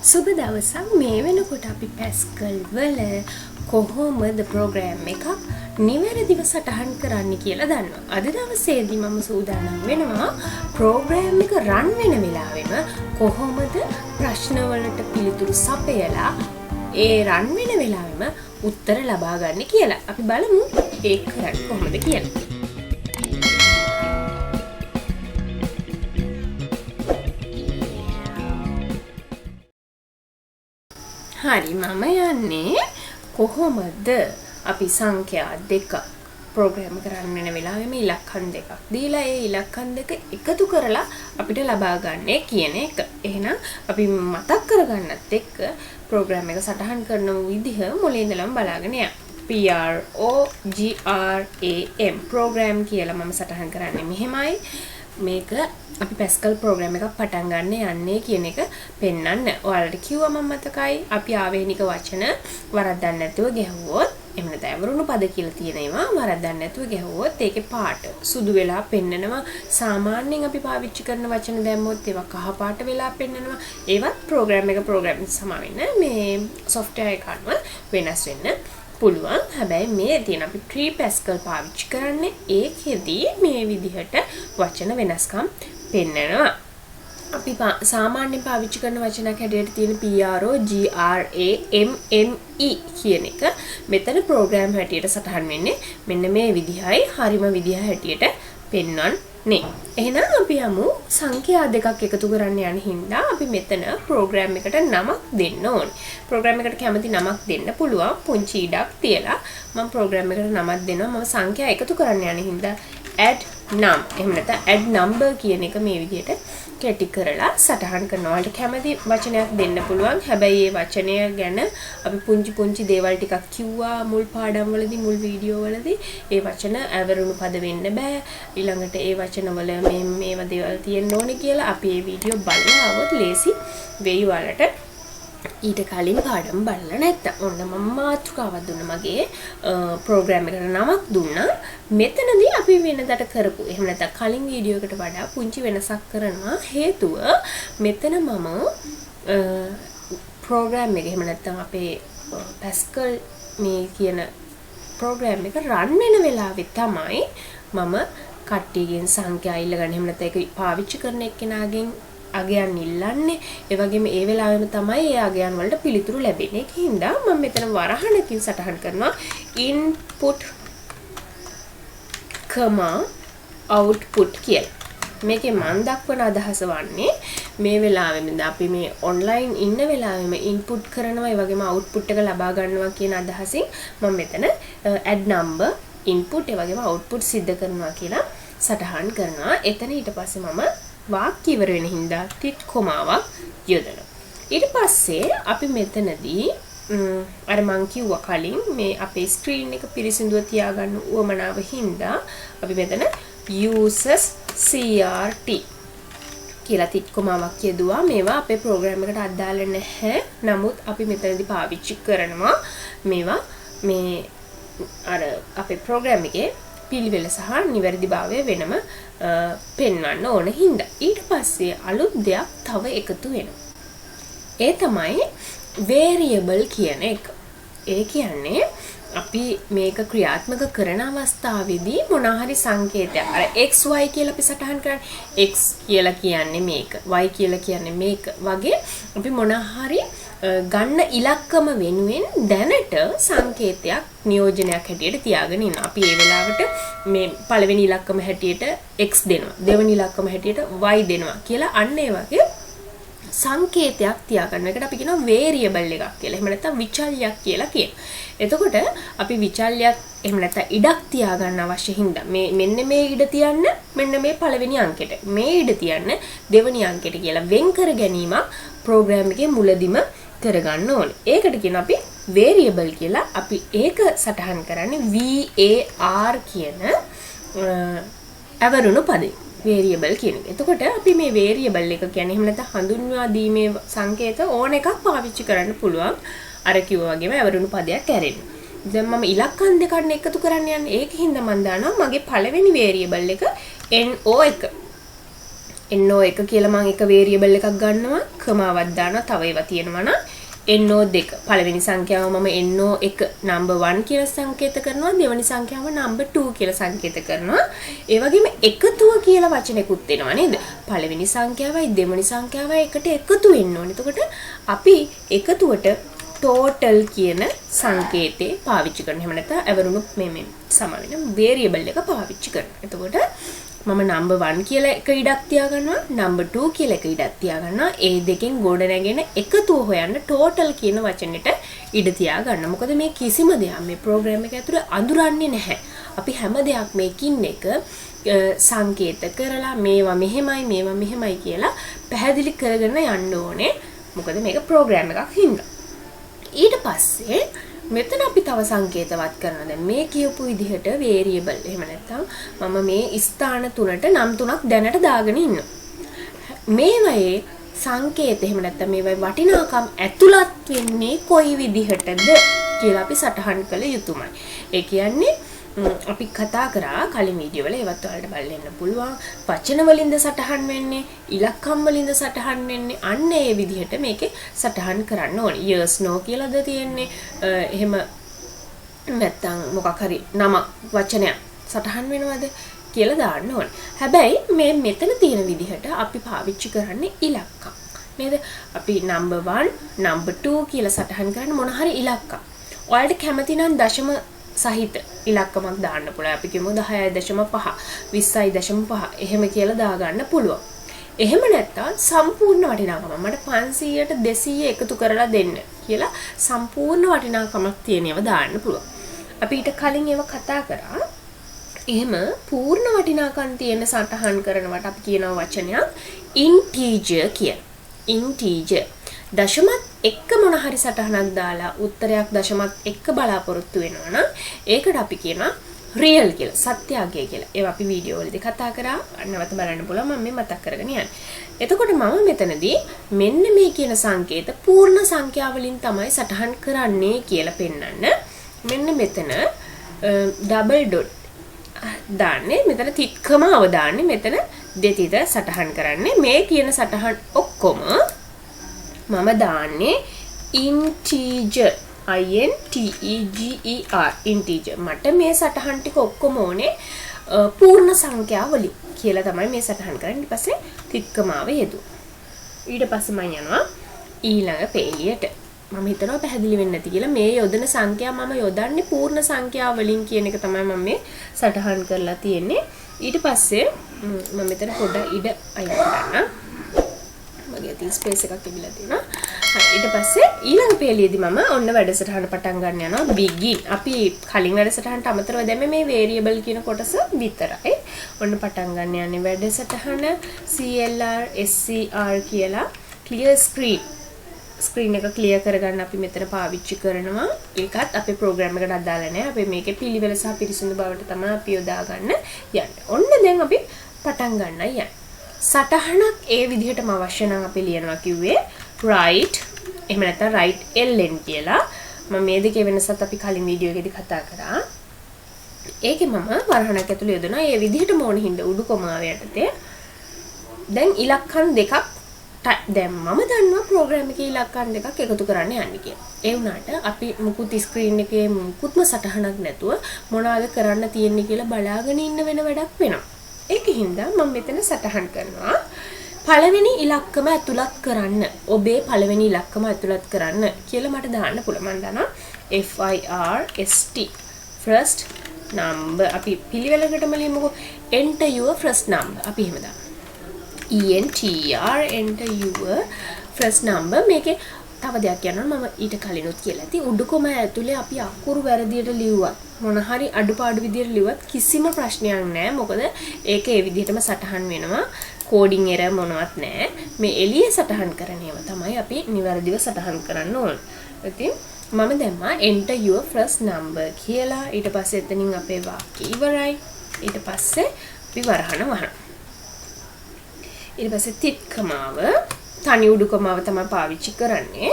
සුබ දවසක් මේ වෙනකොට අපි පැස්කල් වල කොහොමද ප්‍රෝග්‍රෑම් එකක් නිවැරදිව සටහන් කරන්න කියලා දන්නවා. අද දවසේදී මම සූදානම් වෙනවා ප්‍රෝග්‍රෑම් එක රන් වෙන වෙලාවෙම කොහොමද ප්‍රශ්න වලට පිළිතුරු සපයලා ඒ රන් වෙන වෙලාවෙම උත්තර ලබා ගන්න කියලා. අපි බලමු ඒක කරන්නේ කොහොමද කියලා. හරි මම යන්නේ කොහොමද අපි සංඛ්‍යා දෙක ප්‍රෝග්‍රෑම් කරන්න වෙන වෙලාවෙම ඉලක්කම් දෙකක් දීලා ඒ ඉලක්කම් දෙක එකතු කරලා අපිට ලබා ගන්න කියන එක. එහෙනම් අපි මතක් කරගන්නත් එක්ක ප්‍රෝග්‍රෑම් එක සටහන් කරන විදිහ මුලින් ඉඳලම බලාගෙන යන්න. program ප්‍රෝග්‍රෑම් කියලා මම සටහන් කරන්නේ මෙහෙමයි. මේක අපි පැස්කල් ප්‍රෝග්‍රෑම් එකක් පටන් ගන්න යන්නේ කියන එක පෙන්වන්න. ඔයාලට කිව්වා මම මතකයි අපි ආවේනික වචන වරද්දන්න නැතුව ගැහුවොත් එහෙම නැත්නම් වරුණු පද කියලා තියෙන ඒවා වරද්දන්න නැතුව ගැහුවොත් ඒකේ පාට සුදු වෙලා පෙන්නනවා. සාමාන්‍යයෙන් අපි පාවිච්චි කරන වචන දැම්මොත් ඒවා කහ පාට වෙලා පෙන්නනවා. ඒවත් ප්‍රෝග්‍රෑම් එක සමා වෙන්න මේ software එක අනුව වෙනස් වෙන්න පුළුවන්. හැබැයි මේ තියෙන අපි ට්‍රී පැස්කල් පාවිච්චි කරන්නේ ඒකෙදී මේ විදිහට වචන වෙනස්කම් පෙන්නනවා. අපි සාමාන්‍යයෙන් පාවිච්චි කරන වචනයක් හැටියට තියෙන PROGRAMME කියන එක මෙතන ප්‍රෝග්‍රෑම් හැටියට සටහන් වෙන්නේ මෙන්න මේ විදිහයි. හරිම විදිහ හැටියට පෙන්වන්නේ. එහෙනම් අපි යමු සංඛ්‍යා දෙකක් එකතු කරන්න යන හින්දා අපි මෙතන ප්‍රෝග්‍රෑම් එකට නමක් දෙන්න ඕනේ. ප්‍රෝග්‍රෑම් එකට කැමති නමක් දෙන්න පුළුවන්. පුංචි ඉඩක් තියලා මම ප්‍රෝග්‍රෑම් එකට නමක් දෙනවා. මම සංඛ්‍යා එකතු කරන්න යන හින්දා add num එහෙම නැත්නම් add number කියන එක මේ විදිහට කැටි කරලා සටහන් කරනවා. ඔයාලට කැමති වචනයක් දෙන්න පුළුවන්. හැබැයි මේ වචනය ගැන අපි පුංචි දේවල් ටිකක් කිව්වා මුල් පාඩම් වලදී මුල් වීඩියෝ වලදී. ඒ වචන ඇවරුණු පද වෙන්න බෑ. ඊළඟට ඒ වචන වල මේවා දේවල් තියෙන්න ඕනේ කියලා අපි මේ වීඩියෝ බලලා આવොත් ලේසි වෙයි ඔයාලට. ඊට කලින් පාඩම් බලලා නැත්තම් ඔන්න මම මාතෘකාවක් දුන්නා මගේ ප්‍රෝග්‍රෑම් එකට නමක් දුන්නා. මෙතනදී අපි වෙනදට කරපු එහෙම නැත්නම් කලින් වීඩියෝ එකට වඩා පුංචි වෙනසක් කරනවා. හේතුව මෙතන මම ප්‍රෝග්‍රෑම් එක එහෙම නැත්නම් අපේ පැස්කල් මේ කියන ප්‍රෝග්‍රෑම් එක රන් වෙන වෙලාවෙ තමයි මම කට්ටියගෙන් සංඛ්‍යා ඉල්ලගන්නේ. එහෙම නැත්නම් ඒක පාවිච්චි කරන එක්කෙනාගෙන් අගයන් ඉල්ලන්නේ. ඒ වගේම ඒ වෙලාවෙම තමයි ඒ අගයන් වලට පිළිතුරු ලැබෙන්නේ. ඒකින්ද මම මෙතන වරහණකින් සටහන් කරනවා input output කියලා. මේකේ මම දක්වන අදහස වන්නේ මේ වෙලාවෙම අපි මේ ඔන්ලයින් ඉන්න වෙලාවෙම input කරනවා ඒ වගේම output එක ලබා ගන්නවා කියන අදහසින් මම මෙතන add number input ඒ වගේම output සිද්ධ කරනවා කියලා සටහන් කරනවා. එතන ඊට පස්සේ මම වාක්‍ය ඉවර වෙන හින්දා ටික් කොමාවක් යොදනවා. ඊට පස්සේ අපි මෙතනදී අර මං කිව්වා කලින් මේ අපේ ස්ක්‍රීන් එක පිරිසිදුව තියාගන්න උවමනාව හින්දා අපි මෙතන uses crt කියලා ටික් කොමාවක් යදුවා. මේවා අපේ ප්‍රෝග්‍රෑම් එකට අදාළ නැහැ. නමුත් අපි මෙතනදී පාවිච්චි කරනවා මේවා මේ අර අපේ ප්‍රෝග්‍රෑම් එකේ පිළිවෙල සහ නිවැරදිභාවය වෙනම පෙන්වන්න ඕන හින්දා. ඊට පස්සේ අලුත් දෙයක් තව එකතු වෙනවා. ඒ තමයි variable කියන එක. ඒ කියන්නේ අපි මේක ක්‍රියාත්මක කරන අවස්ථාවේදී මොනවා හරි සංකේතයක් අර xy කියලා අපි සටහන් කරන්නේ. x කියලා කියන්නේ මේක, y කියලා කියන්නේ මේක වගේ අපි මොනවා හරි ගන්න ඉලක්කම වෙනුවෙන් දැනට සංකේතයක් නියෝජනයක් හැටියට තියාගෙන ඉන්නවා. අපි ඒ වෙලාවට මේ පළවෙනි ඉලක්කම හැටියට x දෙනවා, දෙවෙනි ඉලක්කම හැටියට y දෙනවා කියලා අන්න ඒ වගේ සංකේතයක් තියාගන්න එකට අපි කියනවා variable එකක් කියලා. එහෙම නැත්නම් විචල්යක් කියලා කියනවා. එතකොට අපි විචල්යක් එහෙම නැත්නම් ඉඩක් තියාගන්න අවශ්‍ය හින්දා මෙන්න මේ ඉඩ තියන්න මෙන්න මේ පළවෙනි අංකෙට, මේ ඉඩ තියන්න දෙවෙනි අංකෙට කියලා වෙන් කර ගැනීමක් ප්‍රෝග්‍රෑම් එකේ මුලදිම කරගන්න ඕනේ. ඒකට කියන අපි variable කියලා. අපි ඒක සටහන් කරන්නේ var කියන අවරුණු පදේ. variable කියන එක. එතකොට අපි මේ variable එක කියන්නේ එහෙම නැත්නම් හඳුන්වා දීමේ සංකේත ඕන එකක් පාවිච්චි කරන්න පුළුවන්. අර කිව්වා වගේම අවරුණු පදයක් ඇරෙන්න. දැන් මම ඉලක්කම් දෙකක් එකතු කරන්න යන්නේ. ඒකින්ද මම දානවා මගේ පළවෙනි variable එක no1. NO1 කියලා මම එක වේරියබල් එකක් ගන්නවා කමාවක් දානවා තව ඒවා තියෙනවා නම් NO2 පළවෙනි සංඛ්‍යාව මම NO1 number 1 කියලා සංකේත කරනවා දෙවෙනි සංඛ්‍යාව number 2 කියලා සංකේත කරනවා ඒ වගේම එකතුව කියලා වචනයකුත් එනවා නේද පළවෙනි සංඛ්‍යාවයි දෙවෙනි සංඛ්‍යාවයි එකට එකතු වෙන්න ඕනේ එතකොට අපි එකතුවට total කියන සංකේතේ පාවිච්චි කරනවා එහෙම නැත්නම් ඇවරුණු මේ සම වෙන වේරියබල් එක පාවිච්චි කරනවා එතකොට මම number 1 කියලා එක ඉඩක් තියාගන්නවා number 2 කියලා එක ඉඩක් තියාගන්නවා ඒ දෙකෙන් ගොඩ නැගෙන එකතුව හොයන්න total කියන වචනෙට ඉඩ තියාගන්න. මොකද මේ කිසිම දෙයක් මේ ප්‍රෝග්‍රෑම් එක ඇතුලේ අඳුරන්නේ නැහැ. අපි හැම දෙයක් මේකින් එක සංකේත කරලා මේවා මෙහෙමයි කියලා පැහැදිලි කරගෙන යන්න ඕනේ. මොකද මේක ප්‍රෝග්‍රෑම් එකක් හින්දා. ඊට පස්සේ මෙතන අපි තව සංකේතවත් කරනවා. දැන් මේ කියපු විදිහට වේරියබල් එහෙම නැත්නම් මම මේ ස්ථාන තුනට නම් තුනක් දැනට දාගෙන ඉන්නවා. මේවයේ සංකේත එහෙම නැත්නම් මේවයේ වටිනාකම් ඇතුළත් වෙන්නේ කොයි විදිහටද කියලා අපි සටහන් කළ යුතුමයි. ඒ කියන්නේ අපි කතා කරා කලින් වීඩියෝ වල ඒවත් ඔයාලට බලන්න පුළුවන්. වචන වලින්ද සටහන් වෙන්නේ, ඉලක්කම් වලින්ද සටහන් වෙන්නේ. අන්න ඒ විදිහට මේකේ සටහන් කරන්න ඕනේ. yes no කියලාද තියෙන්නේ. එහෙම නැත්තම් මොකක් හරි නම වචනයක් සටහන් වෙනවද කියලා දාන්න ඕනේ. හැබැයි මේ මෙතන තියෙන විදිහට අපි පාවිච්චි කරන්නේ ඉලක්කම්. නේද? අපි number 1, number 2 කියලා සටහන් කරන්න මොන හරි ඉලක්කම්. ඔයාලට කැමති නම් දශම සහිත ඉලක්කමක් දාන්න පුළුවන්. අපි කියමු 10.5, 20.5 එහෙම කියලා දාගන්න පුළුවන්. එහෙම නැත්නම් සම්පූර්ණ වටිනාකම මට 500ට 200 එකතු කරලා දෙන්න කියලා සම්පූර්ණ වටිනාකමක් තියෙනව දාන්න පුළුවන්. අපි ඊට කලින් ඒව කතා කරා. එහෙම පූර්ණ වටිනාකම් තියෙන සටහන් කරනවට අපි කියනවා වචනයක් integer කියලා. integer දශමත් එක්ක මොන හරි සටහනක් දාලා උත්තරයක් දශමත් එක්ක බලාපොරොත්තු වෙනවා නම් ඒකට අපි කියනවා රියල් කියලා සත්‍යාගය කියලා. ඒවා අපි වීඩියෝ වලදී කතා කරා. නැවත බලන්න පුළුවන් මම මේ මතක් කරගෙන යන්නේ. එතකොට මම මෙතනදී මෙන්න මේ කියන සංකේත පූර්ණ සංඛ්‍යා වලින් තමයි සටහන් කරන්නේ කියලා පෙන්වන්න. මෙන්න මෙතන ඩබල් ඩොට් දාන්නේ මෙතන තිත්කමාව දාන්නේ මෙතන දෙතිත සටහන් කරන්නේ මේ කියන සටහන් ඔක්කොම මම දාන්නේ integer integer integer මට මේ සටහන් ටික ඔක්කොම ඕනේ පූර්ණ සංඛ්‍යා වලින් කියලා තමයි මේ සටහන් කරන්නේ. ඊට පස්සේ තිත්කමාව යෙදුවා. ඊට පස්සේ මම යනවා ඊළඟ පේලියට. මම හිතනවා පැහැදිලි වෙන්නේ නැති කියලා මේ යොදන සංඛ්‍යා මම යොදන්නේ පූර්ණ සංඛ්‍යා වලින් කියන එක තමයි මම මේ සටහන් කරලා තියෙන්නේ. ඊට පස්සේ මම මෙතන පොඩ්ඩක් ඉඩ අයින් කරන්න. මගේ තියෙන ස්පේස් එකක් තිබිලා තියෙනවා. ඊට පස්සේ ඊළඟ පේලියේදී මම ඔන්න වැඩසටහන පටන් ගන්න යනවා begin. අපි කලින් වැඩසටහනට අමතරව දැම්මේ මේ variable කියන කොටස විතරයි. ඔන්න පටන් ගන්න යන්නේ වැඩසටහන CLR SCR කියලා clear screen එක clear කරගන්න අපි මෙතන පාවිච්චි කරනවා. ඒකත් අපේ ප්‍රෝග්‍රෑම් එකට අදාළ නැහැ. අපි මේකේ පිළිවෙල සහ පිරිසිදු බවට තමයි අපි යොදා ගන්න යන්නේ. ඔන්න දැන් අපි පටන් ගන්නයි යන්නේ. සටහනක් ඒ විදිහටම අවශ්‍ය නම් අපි ලියනවා කිව්වේ right එහෙම නැත්නම් right ln කියලා. මම මේ දෙකේ වෙනසත් අපි කලින් වීඩියෝ එකේදී කතා කරා. ඒකේ මම වරහණක් ඇතුළේ යොදනවා. ඒ විදිහටම ඕන හින්දා උඩු කොමාව යටතේ. දැන් ඉලක්කම් දෙකක් දැන් මම දන්නවා ප්‍රෝග්‍රෑම් එකේ ඉලක්කම් දෙකක් එකතු කරන්න යන්නේ කියලා. ඒ වුණාට අපි මුකුත් ස්ක්‍රීන් එකේ මුකුත්ම සටහනක් නැතුව මොනවද කරන්න තියෙන්නේ කියලා බලාගෙන ඉන්න වෙන වැඩක් වෙනවා. ඒකින්ද මම මෙතන සටහන් කරනවා පළවෙනි ඉලක්කම ඇතුළත් කරන්න. ඔබේ පළවෙනි ඉලක්කම ඇතුළත් කරන්න කියලා මට දාන්න පුළුවන්. මම දන්නවා FIRST first number අපි පිළිවෙලකටම ලියමුකෝ. enter your first number අපි එහෙම දාමු. enter your first number. මේකේ තව දෙයක් කියනවා මම ඊට කලිනුත් කියලා ඇති. උඩුකොම ඇතුලේ අපි අකුරු වැරදියට ලිව්වත් මොන හරි අඩුපාඩු විදියට ලිව්වත් කිසිම ප්‍රශ්නයක් නැහැ. මොකද ඒක ඒ විදිහටම සටහන් වෙනවා. කෝඩින් එරර් මොනවත් නැහැ. මේ එළියේ සටහන් කරන ඒවා තමයි අපි නිවැරදිව සටහන් කරන්න ඕන. ඉතින් මම දැම්මා enter your first number කියලා. ඊට පස්සේ එතනින් අපේ වාක්‍ය ඉවරයි. ඊට පස්සේ අපි වරහන වහනවා. ඊට පස්සේ තිත්කමාව තනි උඩුකමාව තමයි පාවිච්චි කරන්නේ.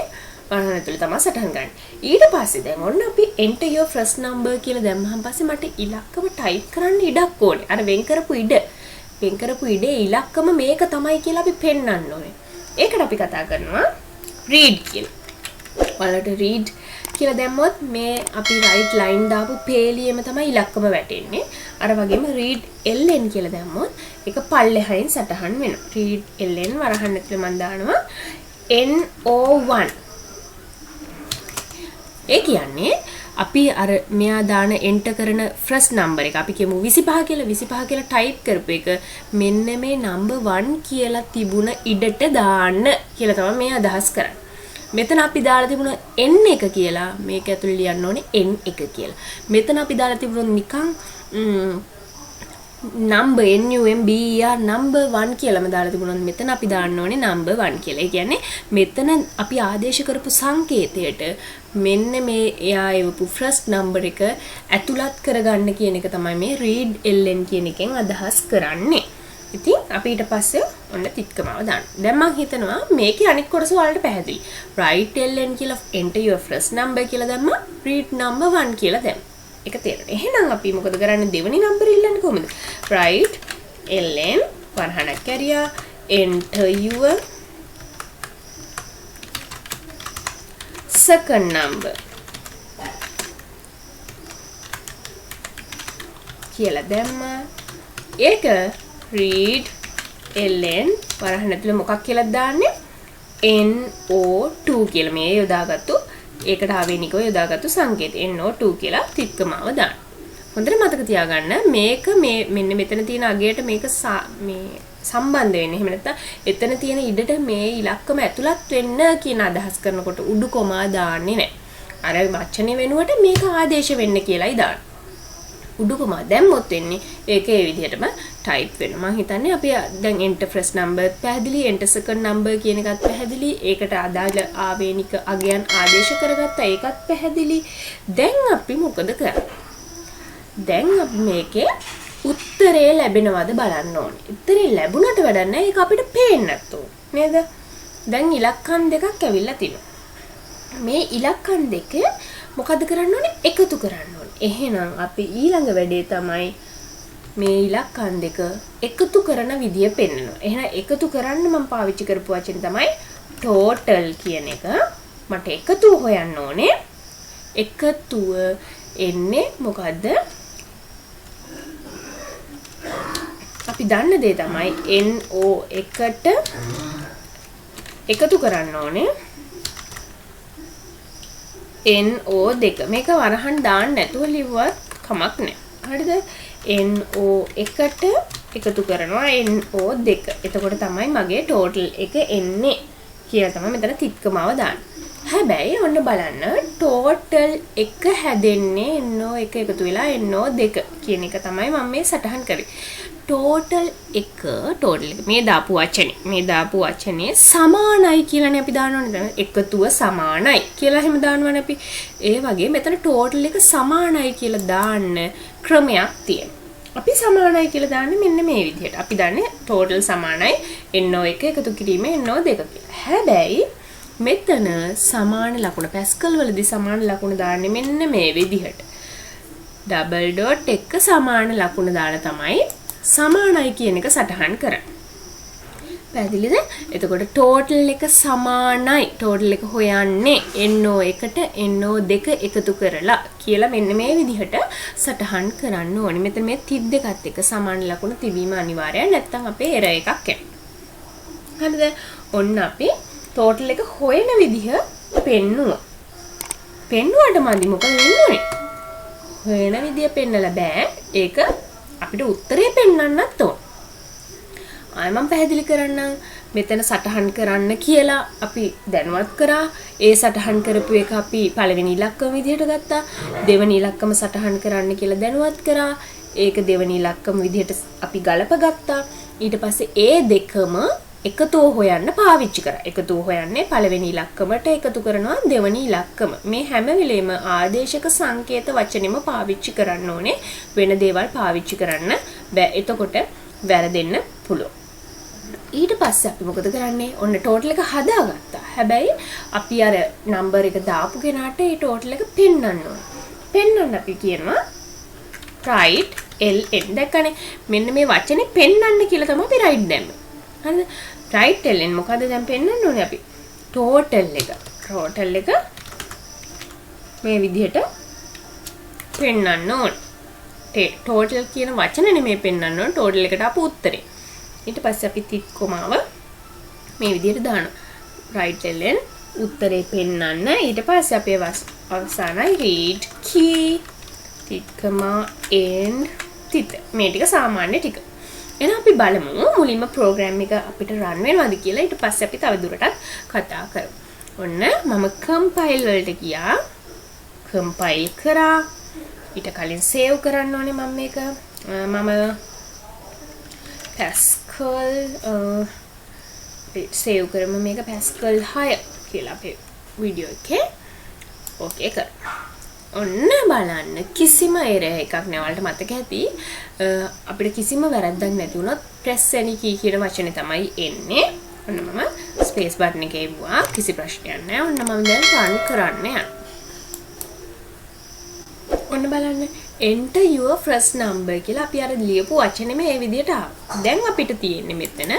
වරහන ඇතුලේ තමයි සටහන් ගන්න. ඊට පස්සේ දැන් ඔන්න අපි enter your first number කියලා දැම්මහම පස්සේ මට ඉලක්කම ටයිප් කරන්න ඉඩක් ඕනේ. අර වෙන් කරපු ඉඩ වෙන් කරපු ඉඩේ ඉලක්කම මේක තමයි කියලා අපි පෙන්වන්න ඕනේ. ඒකට අපි කතා කරනවා read කියලා. ඔයාලට read කියලා දැම්මොත් මේ අපි right line දාපු පේලියෙම තමයි ඉලක්කම වැටෙන්නේ. අර වගේම read ln කියලා දැම්මොත් ඒක පල්ලෙහායින් සටහන් වෙනවා. read ln වරහන් ඇතුලේ මම දානවා no1. ඒ කියන්නේ අපි අර මෙයා දාන එන්ටර් කරන ෆස්ට් නම්බර් එක අපි කියමු 25 කියලා ටයිප් කරපු එක මෙන්න මේ නම්බර් 1 කියලා තිබුණ ඉඩට දාන්න කියලා තමයි මේ අදහස් කරන්නේ. මෙතන අපි දාලා තිබුණ n එක කියලා මේක ඇතුළේ ලියන්න ඕනේ n එක කියලා. මෙතන අපි දාලා තිබුණ නිකන් number number 1 කියලාම දාලා තිබුණොත් මෙතන අපි දාන්න ඕනේ number 1 කියලා. ඒ කියන්නේ මෙතන අපි ආදේශ කරපු සංකේතයට මෙන්න මේ එයා එවපු first number එක ඇතුළත් කරගන්න කියන එක තමයි මේ read ln කියන එකෙන් අදහස් කරන්නේ. ඉතින් අපි ඊට පස්සේ ඔන්න තිත්කමව දාන්න. දැන් මම හිතනවා මේකේ අනිත් කොටස වලට පැහැදිලි. write ln කියලා enter your first number කියලා දැම්මා read number 1 කියලා දැම්මා. ඒක තේරෙනවා. එහෙනම් අපි මොකද කරන්නේ දෙවෙනි නම්බර් ඉල්ලන්නේ කොහොමද? write ln වරහණක් කැරියා enter your second number කියලා දැම්මා. ඒක read ln වරහණ ඇතුලේ මොකක් කියලා දාන්නේ? no2 කියලා මේ යොදාගත්තු ඒකට ආවේනිකව යොදාගත්තු සංකේතය no2 කියලා තිත්කමාව දාන්න. හොඳට මතක තියාගන්න මේක මේ මෙන්න මෙතන තියෙන අගයට මේක මේ සම්බන්ධ වෙන්නේ. එහෙම නැත්නම් එතන තියෙන ඉඩට මේ ඉලක්කම ඇතුළත් වෙන්න කියන අදහස් කරනකොට උඩු කොමා දාන්නේ නැහැ. අර වචනේ වෙනුවට මේක ආදේශ වෙන්න කියලායි දාන්නේ. උඩු කොමා දැම්මොත් වෙන්නේ ඒක ඒ විදිහටම ටයිප් වෙනවා. මම හිතන්නේ අපි දැන් enter first number පැහැදිලි, enter second number කියන එකත් පැහැදිලි, ඒකට අදාළ ආවේනික අගයන් ආදේශ කරගත්තා ඒකත් පැහැදිලි. දැන් අපි මොකද කරන්නේ? දැන් අපි මේකේ උත්තරේ ලැබෙනවද බලන්න ඕනේ. උත්තරේ ලැබුණට වැඩක් නැහැ. ඒක අපිට පේන්නේ නැත්තෝ. නේද? දැන් ඉලක්කම් දෙකක් ඇවිල්ලා තිනවා. මේ ඉලක්කම් දෙක මොකද කරන්න ඕනේ? එකතු කරන්න ඕනේ. එහෙනම් අපි ඊළඟ වැඩේ තමයි මේ ඉලක්කම් දෙක එකතු කරන විදිය පෙන්නනවා. එහෙනම් එකතු කරන්න මම පාවිච්චි කරපු වචනේ තමයි total කියන එක. මට එකතුව හොයන්න ඕනේ. එකතුව එන්නේ මොකද්ද? අපි දන්න දේ තමයි no එකට එකතු කරන්න ඕනේ no2. මේක වරහන් දාන්න නැතුව ලිව්වත් කමක් නැහැ. හරිද? no එකට එකතු කරනවා no2. එතකොට තමයි මගේ total එක එන්නේ කියලා තමයි මෙතන තිත්කමාව දාන්නේ. හැබැයි ඔන්න බලන්න total එක හැදෙන්නේ no එක එකතු වෙලා no2 කියන එක තමයි මම මේ සටහන් කරේ. total එක මේ දාපු වචනේ සමානයි කියලානේ අපි දානවනේ. එකතුව සමානයි කියලා එහෙම දානවනේ අපි. ඒ වගේ මෙතන total එක සමානයි කියලා දාන්න ක්‍රමයක් තියෙනවා. අපි සමානයි කියලා දාන්නේ මෙන්න මේ විදිහට. අපි දන්නේ total සමානයි no1 එකතු කිරීම no2 කියලා. හැබැයි මෙතන සමාන ලකුණ පැස්කල් වලදී සමාන ලකුණ දාන්නේ මෙන්න මේ විදිහට. ඩබල් ඩොට් එක සමාන ලකුණ දාලා තමයි සමානයි කියන එක සටහන් කරන්නේ. පැහැදිලිද? එතකොට total එක සමානයි. total එක හොයන්නේ no1ට no2 එකතු කරලා කියලා මෙන්න මේ විදිහට සටහන් කරන්න ඕනේ. මෙතන මේ තිත් දෙකත් එක්ක සමාන ලකුණ තිබීම අනිවාර්යයි. නැත්නම් අපේ error එකක් එනවා. හරිද? ඔන්න අපි total එක හොයන විදිහ පෙන්නුවා. පෙන්නුවට මදි මොකද වෙන්නේ? හොයන විදිය පෙන්නලා බෑ. ඒක අපිට උත්තරේ පෙන්වන්නත් ඕන. ආයෙ මම පැහැදිලි කරන්නම්. මෙතන සටහන් කරන්න කියලා අපි දැනුවත් කරා. ඒ සටහන් කරපු එක අපි පළවෙනි ඉලක්කම විදිහට ගත්තා. දෙවෙනි ඉලක්කම සටහන් කරන්න කියලා දැනුවත් කරා. ඒක දෙවෙනි ඉලක්කම විදිහට අපි ගලපගත්තා. ඊට පස්සේ ඒ දෙකම එකතුව හොයන්න පාවිච්චි කරා. එකතුව හොයන්නේ පළවෙනි ඉලක්කමට එකතු කරනවා දෙවෙනි ඉලක්කම. මේ හැම වෙලෙම ආදේශක සංකේත වචනෙම පාවිච්චි කරන්න ඕනේ. වෙන දේවල් පාවිච්චි කරන්න බෑ. එතකොට වැරදෙන්න පුළුවන්. ඊට පස්සේ අපි මොකද කරන්නේ? ඔන්න total එක හදාගත්තා. හැබැයි අපි අර number එක දාපු කෙනාට ඒ total එක පෙන්වන්න ඕනේ. පෙන්වන්න අපි කියනවා right ln දැක්කනේ මෙන්න මේ වචනේ පෙන්වන්න කියලා තමයි අපි right දැම්මේ හරිද right ln මොකද දැන් පෙන්වන්න ඕනේ අපි total එක මේ විදිහට පෙන්වන්න ඕනේ total කියන වචන නෙමෙයි පෙන්වන්න ඕනේ total එකට අපු උත්තරේ ඊට පස්සේ අපි තිත් කොමාව මේ විදිහට දානවා right ln උත්තරේ පෙන්වන්න ඊට පස්සේ අපි අවසානයි read key තිත් කොමා end තිත් මේ ටික සාමාන්‍ය ටික එහෙනම් අපි බලමු මුලින්ම ප්‍රෝග්‍රෑම් එක අපිට රන් වෙනවද කියලා ඊට පස්සේ අපි තව දුරටත් කතා කරමු ඔන්න මම කම්පයිල් වලට ගියා කම්පයිල් කරා ඊට කලින් සේව් කරන්න ඕනේ මම මේක මම Pascal සේව් කරමු මේක Pascal 6 කියලා අපේ වීඩියෝ එකේ ඕකේ කරා ඔන්න බලන්න කිසිම error එකක් නෑ ඔයාලට මතක ඇති අපිට කිසිම වැරද්දක් නැති වුණොත් press any key කියන වචනේ තමයි එන්නේ ඔන්න මම space button එකේ ඉවුවා කිසි ප්‍රශ්නයක් නෑ ඔන්න මම දැන් run කරන්න යනවා ඔන්න බලන්න enter your first number කියලා අපි අර ලියපු වචනේ මේ විදිහට ආවා දැන් අපිට තියෙන්නේ මෙතන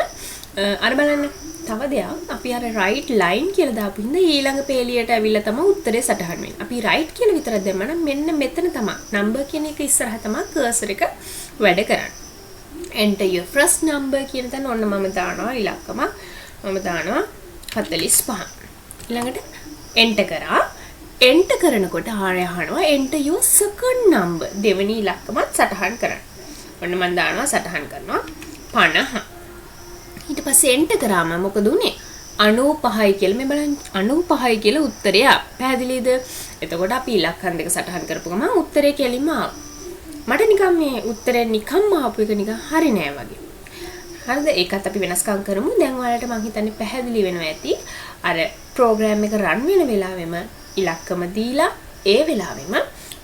අර බලන්න තව දෙයක් අපි අර right line කියලා දාපු හින්දා ඊළඟ පේලියට ඇවිල්ලා තමයි උත්තරේ සටහන් වෙන්නේ. අපි right කියලා විතරක් දැම්මම මෙන්න මෙතන තමයි number කියන එක ඉස්සරහා තමයි cursor එක වැඩ කරන්නේ. enter your first number කියන තැන ඔන්න මම දානවා ඉලක්කම මම දානවා 45. ඊළඟට enter කරා. enter කරනකොට ආයෙ අහනවා enter your second number දෙවෙනි ඉලක්කමත් සටහන් කරන්න. ඔන්න මම දානවා සටහන් කරනවා 50. ඊට පස්සේ එන්ටර් කරාම මොකද උනේ 95යි කියලා මේ බලන්න 95යි කියලා උත්තරය පැහැදිලිද එතකොට අපි ඉලක්කම් දෙක සටහන් කරපු ගමන් උත්තරේ කෙලින්ම ආවා මට නිකන් මේ උත්තරේ නිකම්ම ආපු එක නිකන් හරි නෑ වගේ හරිද ඒකත් අපි වෙනස්කම් කරමු දැන් ඔයාලට මම හිතන්නේ පැහැදිලි වෙනවා ඇති අර ප්‍රෝග්‍රෑම් එක රන් වෙන වෙලාවෙම ඉලක්කම දීලා ඒ වෙලාවෙම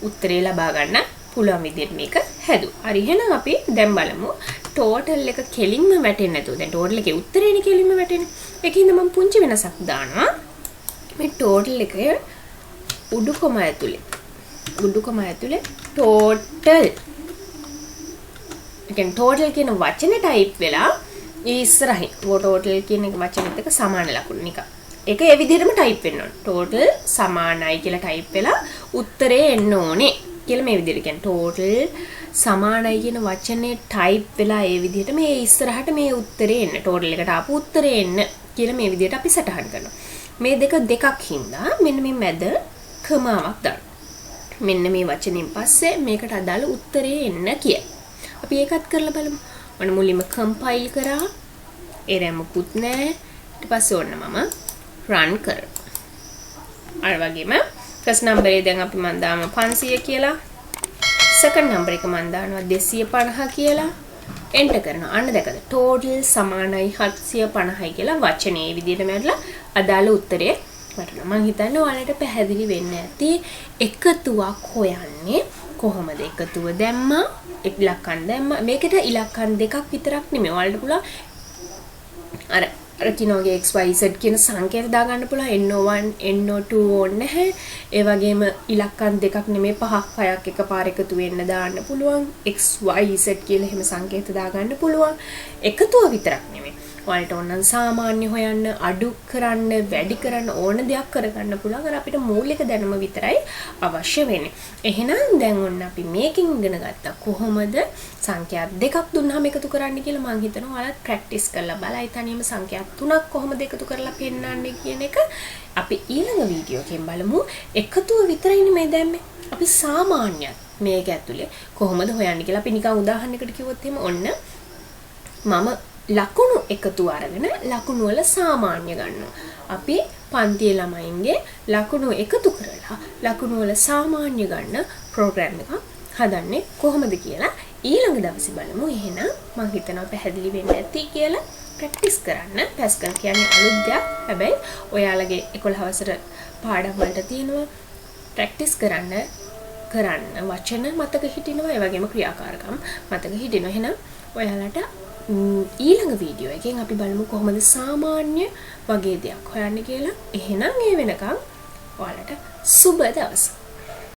උත්තරේ ලබා ගන්න පුළුවන් විදිහට මේක හැදුවා. හරි එහෙනම් අපි දැන් බලමු total එක කෙලින්ම වැටෙන්නේ නැතුව. දැන් total එකේ උත්තරේනේ කෙලින්ම වැටෙන්නේ. ඒකින්ද මම පුංචි වෙනසක් දානවා. මේ total එක උඩු කොම ඇතුලේ total. ඒ කියන්නේ total කියන වචනේ type වෙලා ඉස්සරහින් total කියන වචනේත් එක්ක සමාන ලකුණු නිකන්. ඒක ඒ විදිහටම type වෙන්න ඕනේ. total සමානයි කියලා type වෙලා උත්තරේ එන්න ඕනේ. කියලා මේ විදිහට කියන්නේ total සමානයි කියන වචනේ type වෙලා ඒ විදිහට මේ ඉස්සරහට මේ උත්තරේ එන්න total එකට ආපු උත්තරේ එන්න කියලා මේ විදිහට අපි සටහන් කරනවා. මේ දෙකක් හින්දා මෙන්න මේ මැද කමාවක් දාන්න. මෙන්න මේ වචنين පස්සේ මේකට අදාළ උත්තරේ එන්න කියලා. අපි ඒකත් කරලා බලමු. ඔන්න මුලින්ම compile කරා. error මොකුත් නැහැ. ඊට පස්සේ ඔන්න මම run කරනවා. අර වගේම first number එක දැන් අපි මන් දාමු 500 කියලා. second number එක මන් දානවා 250 කියලා. enter කරනවා. අන්න දැකද total සමානයි 750යි කියලා වචනේ මේ විදිහට මැරලා අදාළ උත්තරේ වටනවා. මම හිතන්නේ ඔයාලට පැහැදිලි වෙන්න ඇති එකතුවක් හොයන්නේ කොහොමද එකතුව දැම්මා ඉලක්කම් දැම්මා මේකට ඉලක්කම් දෙකක් විතරක් නෙමෙයි ඔයාලට පුළුවන් අර කිනෝගේ XYZ කියන සංකේත දාගන්න පුළුවන් NO1 NO2 ඕනේ නැහැ. ඒ වගේම ඉලක්කම් දෙකක් නෙමෙයි පහක් හයක් එකපාර එකතු වෙන්න දාන්න පුළුවන්. XYZ කියලා එහෙම සංකේත දාගන්න පුළුවන්. එකතුව විතරක් නෙමෙයි. ඔයාලට ඕනනම් සාමාන්‍ය හොයන්න, අඩු කරන්න, වැඩි කරන්න ඕන දෙයක් කරගන්න පුළුවන්. අර අපිට මූලික දැනුම විතරයි අවශ්‍ය වෙන්නේ. එහෙනම් දැන් ඔන්න අපි මේකෙන් ඉගෙන ගත්තා කොහොමද සංඛ්‍යා දෙකක් දුන්නාම එකතු කරන්න කියලා. මම හිතනවා ඔයාලත් ප්‍රැක්ටිස් කරලා බලයි තනියම සංඛ්‍යා තුනක් කොහොමද එකතු කරලා පෙන්නන්නේ කියන එක. අපි ඊළඟ වීඩියෝ එකෙන් බලමු. එකතුව විතරයිනේ මේ දැම්මේ. අපි සාමාන්‍යත් මේක ඇතුලේ කොහොමද හොයන්නේ කියලා අපි නිකන් උදාහරණයකට කිව්වොත් එහෙම ඔන්න මම ලකුණු එකතු අරගෙන ලකුණු වල සාමාන්‍ය ගන්නවා. අපි පන්තියේ ළමයින්ගේ ලකුණු එකතු කරලා ලකුණු වල සාමාන්‍ය ගන්න ප්‍රෝග්‍රෑම් එකක් හදන්නේ කොහොමද කියලා ඊළඟ දවසේ බලමු. එහෙනම් මම හිතනවා පැහැදිලි වෙන්න ඇති කියලා ප්‍රැක්ටිස් කරන්න. පැස්කල් කියන්නේ අලුත් දෙයක්. හැබැයි ඔයාලගේ 11 වසර පාඩම් වලට තියෙනවා ප්‍රැක්ටිස් කරන්න වචන මතක හිටිනවා. ඒ වගේම ක්‍රියාකාරකම් මතක හිටිනවා. එහෙනම් ඔයාලට ඊළඟ වීඩියෝ එකෙන් අපි බලමු කොහොමද සාමාන්‍ය වගේ දෙයක් හොයන්න කියලා. එහෙනම් ඒ වෙනකම් ඔයාලට සුබ දවසක්.